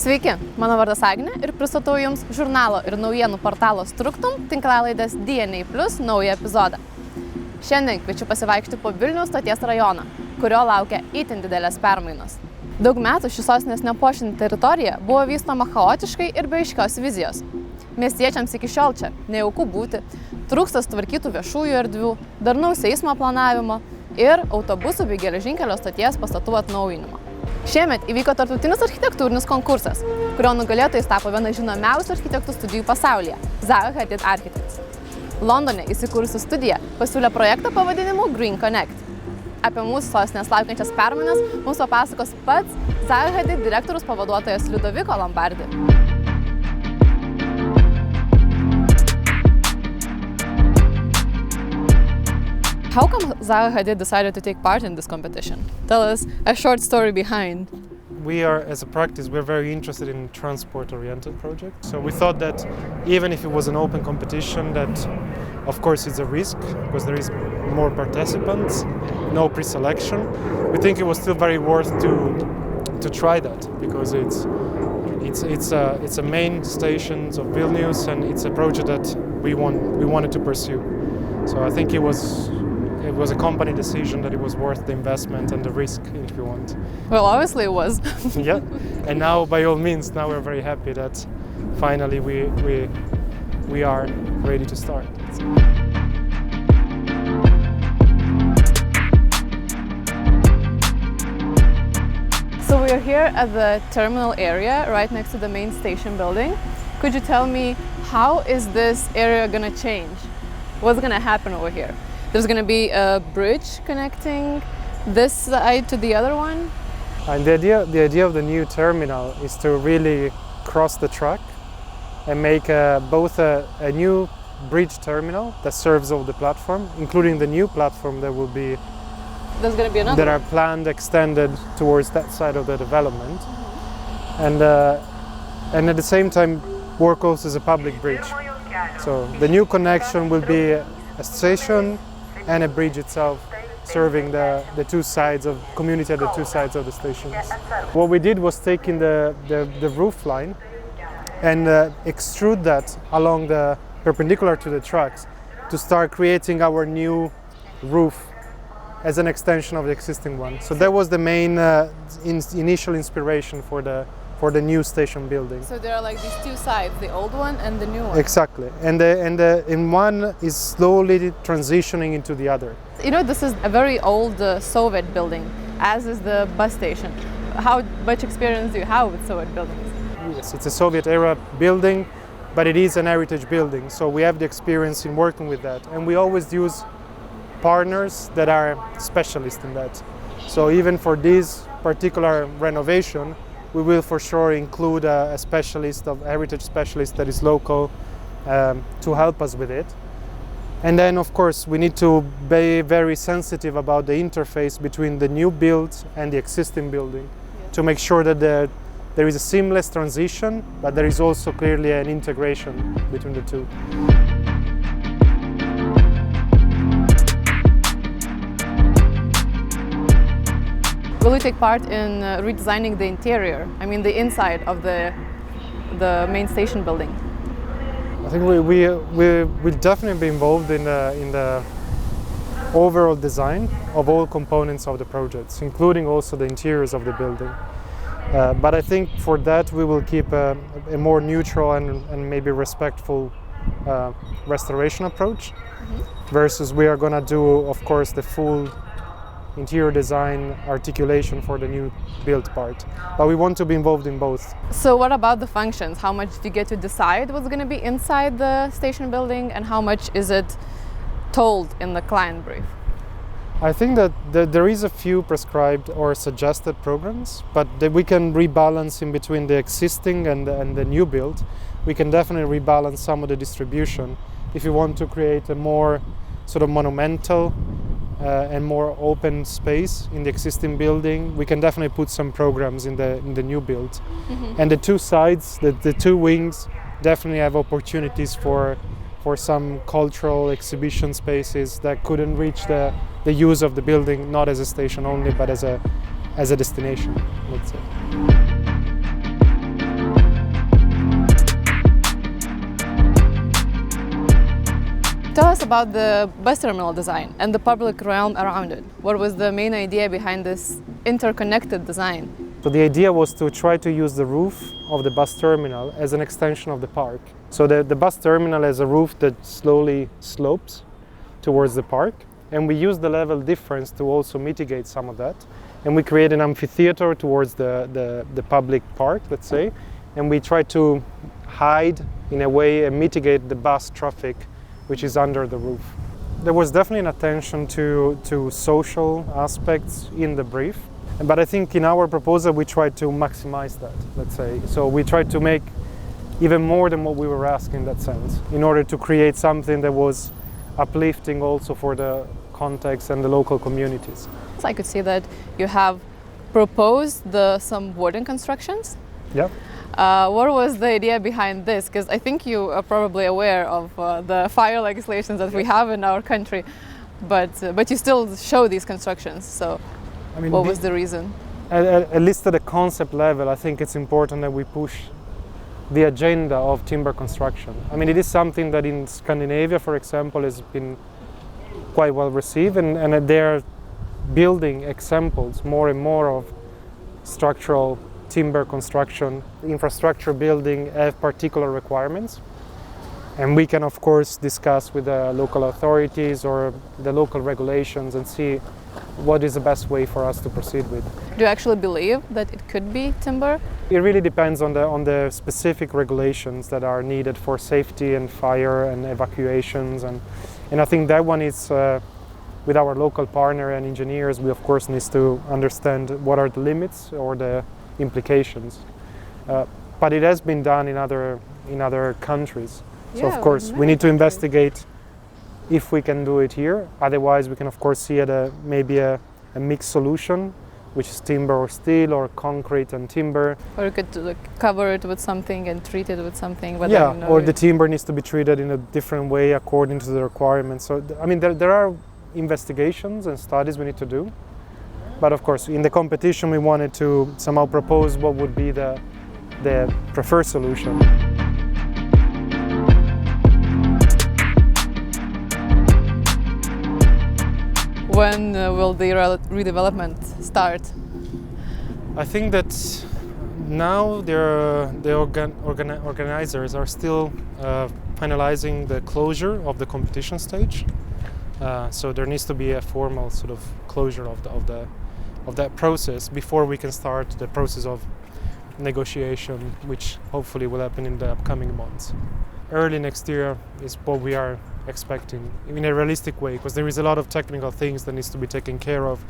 Sveiki, mano vardas Agnė ir pristatau Jums žurnalo ir naujienų portalo STRUCTUM tinklalaidės DnA plus naują epizodą. Šiandien kviečiu pasivaikščioti po Vilniaus stoties rajoną, kurio laukia itin didelės permainos. Daug metų ši sostinės nepuošinti teritorija buvo vystoma chaotiškai ir be aiškios vizijos. Miestiečiams iki šiol čia nejauku būti, trūksta sutvarkytų viešųjų erdvių, darnaus eismo planavimo ir autobusų bei geležinkelio stoties pastatų atnaujinimo. Šiemet įvyko tarptautinis architektūrinis konkursas, kurio nugalėtojais tapo viena žinomiausių architektų studijų pasaulyje – Zaha Hadid Architects. Londone įsikūrusi studija pasiūlė projektą pavadinimu Green Connect. Apie mūsų sostinės laukiančias permainas mums papasakos pats Zaha Hadid direktoriaus pavaduotojas Ludovico Lombardi. How come Zaha Hadid decided to take part in this competition? Tell us a short story behind. We are, as a practice, we're very interested in transport-oriented projects. So we thought that even if it was an open competition, that of course it's a risk because there is more participants, no pre-selection. We think it was still very worth to try that because it's a main station of Vilnius and it's a project that we wanted to pursue. So I think it was a company decision that it was worth the investment and the risk, if you want. Well, obviously it was. Yeah, and now by all means, now we're very happy that finally we are ready to start. So we're here at the terminal area, right next to the main station building. Could you tell me how is this area gonna change? What's gonna happen over here? There's going to be a bridge connecting this side to the other one. And the idea of the new terminal is to really cross the track and make both a new bridge terminal that serves all the platform, including the new platform that will be There's going to be another that are planned extended towards that side of the development, and at the same time work also as a public bridge. So the new connection will be a station and a bridge itself, serving the two sides of community at the two sides of the stations. What we did was taking the roof line and extrude that along the perpendicular to the tracks to start creating our new roof as an extension of the existing one. So that was the main initial inspiration for the new station building. So there are like these two sides, the old one and the new one. Exactly, and one is slowly transitioning into the other. You know, this is a very old Soviet building, as is the bus station. How much experience do you have with Soviet buildings? Yes, it's a Soviet era building, but it is an heritage building, so we have the experience in working with that, and we always use partners that are specialists in that. So even for this particular renovation, we will for sure include a specialist, a heritage specialist that is local to help us with it. And then of course we need to be very sensitive about the interface between the new build and the existing building to make sure that there is a seamless transition, but there is also clearly an integration between the two. Will you take part in redesigning the interior? I mean, the inside of the main station building. I think we'll definitely be involved in the overall design of all components of the projects, including also the interiors of the building. But I think for that we will keep a more neutral and maybe respectful restoration approach, versus we are going to do, of course, the full interior design articulation for the new build part. But we want to be involved in both. So what about the functions? How much do you get to decide what's going to be inside the station building and how much is it told in the client brief? I think that there is a few prescribed or suggested programs, but that we can rebalance in between the existing and the new build. We can definitely rebalance some of the distribution. If you want to create a more sort of monumental and more open space in the existing building, we can definitely put some programs in the new build. And the two sides, the two wings, definitely have opportunities for some cultural exhibition spaces that couldn't reach the use of the building, not as a station only, but as a destination, let's say. Tell us about the bus terminal design and the public realm around it. What was the main idea behind this interconnected design? So the idea was to try to use the roof of the bus terminal as an extension of the park. So the bus terminal has a roof that slowly slopes towards the park, and we use the level difference to also mitigate some of that. And we create an amphitheater towards the public park, let's say, and we try to hide in a way and mitigate the bus traffic which is under the roof. There was definitely an attention to social aspects in the brief, but I think in our proposal we tried to maximize that, let's say. So we tried to make even more than what we were asking in that sense, in order to create something that was uplifting also for the context and the local communities. I could see that you have proposed some wooden constructions. Yeah. What was the idea behind this? Because I think you are probably aware of the fire legislations that we have in our country, but you still show these constructions. So, I mean, what was the reason? At least at a concept level, I think it's important that we push the agenda of timber construction. I mean, it is something that in Scandinavia, for example, has been quite well received, and they're building examples more and more of structural timber construction. Infrastructure building have particular requirements, and we can of course discuss with the local authorities or the local regulations and see what is the best way for us to proceed with. Do you actually believe that it could be timber? It really depends on the specific regulations that are needed for safety and fire and evacuations, and I think that one is with our local partner and engineers, we of course need to understand what are the limits or the implications. But it has been done in other countries. So of course we need to investigate if we can do it here. Otherwise we can of course see maybe a mixed solution, which is timber or steel or concrete and timber. Or you could cover it with something and treat it with something. Yeah, or the timber needs to be treated in a different way according to the requirements. So I mean there are investigations and studies we need to do. But of course, in the competition, we wanted to somehow propose what would be the preferred solution. When will the redevelopment start? I think that now the organizers are still finalizing the closure of the competition stage. So there needs to be a formal sort of closure of that process before we can start the process of negotiation, which hopefully will happen in the upcoming months. Early next year is what we are expecting in a realistic way, because there is a lot of technical things that needs to be taken care of,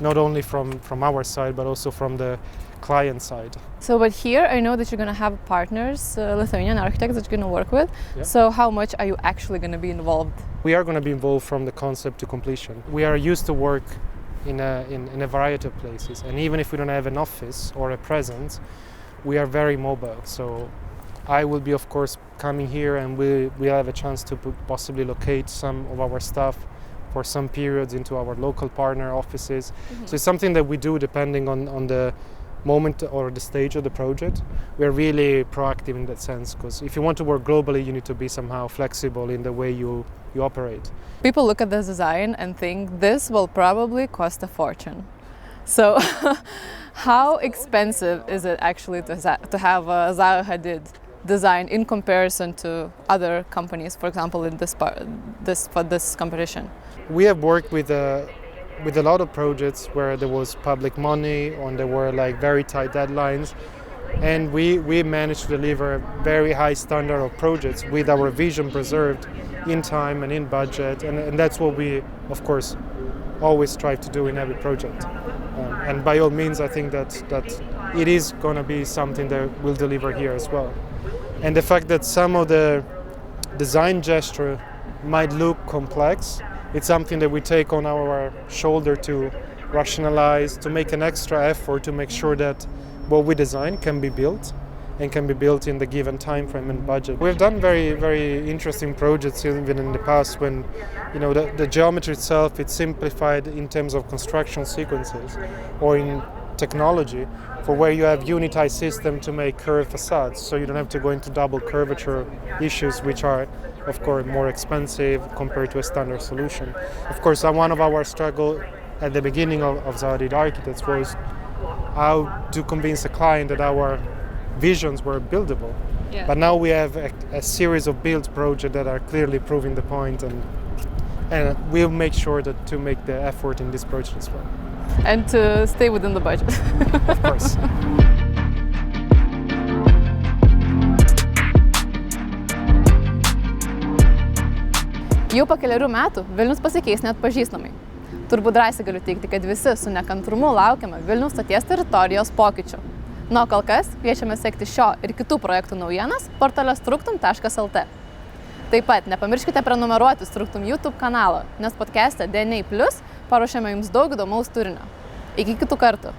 not only from our side but also from the client side. So but here I know that you're going to have partners, Lithuanian architects that you're going to work with. Yeah. So how much are you actually going to be involved? We are going to be involved from the concept to completion. We are used to work in a variety of places, and even if we don't have an office or a presence, we are very mobile. So I will be of course coming here, and we have a chance to possibly locate some of our staff for some periods into our local partner offices. Mm-hmm. So it's something that we do depending on the moment or the stage of the project. We're really proactive in that sense, because if you want to work globally, you need to be somehow flexible in the way you operate. People look at this design and think this will probably cost a fortune. So how expensive is it actually to have a Zaha Hadid design in comparison to other companies, for example, in for this competition? We have worked with a lot of projects where there was public money and there were like very tight deadlines, and we managed to deliver a very high standard of projects with our vision preserved in time and in budget, and that's what we of course always strive to do in every project. And by all means I think that it is going to be something that we'll deliver here as well. And the fact that some of the design gesture might look complex, it's something that we take on our shoulder to rationalize, to make an extra effort to make sure that what we design can be built and can be built in the given time frame and budget. We've done very, very interesting projects even in the past when, you know, the geometry itself, it's simplified in terms of construction sequences, or in technology for where you have unitized system to make curved facades, so you don't have to go into double curvature issues, which are of course more expensive compared to a standard solution. Of course, one of our struggle at the beginning of Zaha Hadid Architects was how to convince a client that our visions were buildable. Yeah. But now we have a series of build projects that are clearly proving the point, and we'll make sure that to make the effort in this project as well. And to stay within the budget. Of course. Jau po keliarių metų Vilnius pasikeis net pažįstamai. Turbūt drąsiai galiu teigti, kad visi su nekantrumu laukiame Vilniaus stoties teritorijos pokyčių. Na, kol kas kviečiame sekti šio ir kitų projektų naujienas portale structum.lt. Taip pat nepamirškite prenumeruoti STRUCTUM YouTube kanalą, nes podcast'e DnA+ paruošėme jums daug įdomaus turinio. Iki kitų kartų.